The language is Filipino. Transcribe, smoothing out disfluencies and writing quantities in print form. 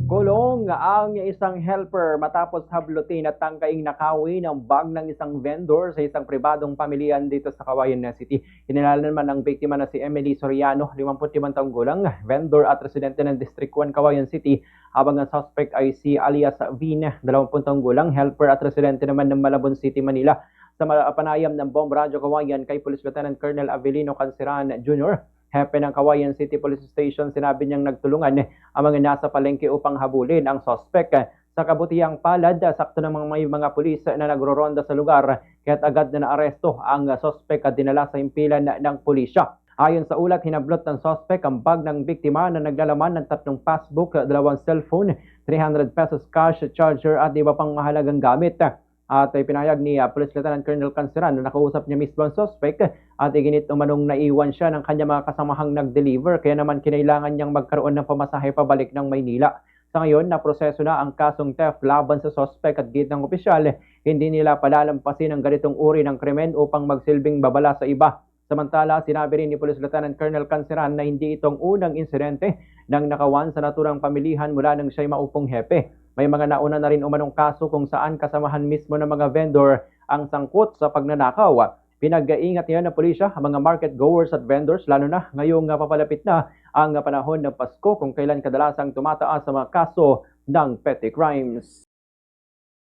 Kulong ang isang helper matapos hablutin at tangkaing nakawi ng bag ng isang vendor sa isang pribadong pamilyan dito sa Cagayan City. Kinilala naman ang biktima na si Emily Soriano, 55 taong gulang, vendor at residente ng District 1 Cagayan City, habang ang suspect ay si alias Vin, 20 taong gulang, helper at residente naman ng Malabon City, Manila. Sa panayam ng Bomb Radio Cagayan kay Police Lieutenant Colonel Avelino Canceran Jr., Hepe ng Cagayan City Police Station, sinabi niyang nagtulungan ang mga nasa palengke upang habulin ang suspect. Sa kabutihang palad, sakto namang may mga pulis na nagroronda sa lugar, kaya't agad na naaresto ang suspect at dinala sa himpilan ng pulisya. Ayon sa ulat, hinablot ng suspect ang bag ng biktima na naglalaman ng 3 passbook, 2 cellphone, 300 pesos cash, charger at iba pang mahalagang gamit. At ipinahayag ni Police Lieutenant Colonel Canceran na nakausap niya mismo ang suspect at iginit umanong naiwan siya ng kanyang mga kasamahang nag-deliver, kaya naman kinailangan niyang magkaroon ng pamasahe pabalik ng Maynila. Sa ngayon, naproseso na ang kasong theft laban sa suspect at git ng opisyal, hindi nila palalampasin ang ganitong uri ng krimen upang magsilbing babala sa iba. Samantala, sinabi rin ni Police Lieutenant Colonel Canceran na hindi itong unang insidente ng nakawan sa naturang pamilihan mula nang siya'y maupong hepe. May mga nauna na rin umanong kaso kung saan kasamahan mismo ng mga vendor ang sangkot sa pagnanakaw. Pinag-iingat ngayon ng pulisya ang mga market goers at vendors, lalo na ngayong papalapit na ang panahon ng Pasko kung kailan kadalasang tumataas sa mga kaso ng petty crimes.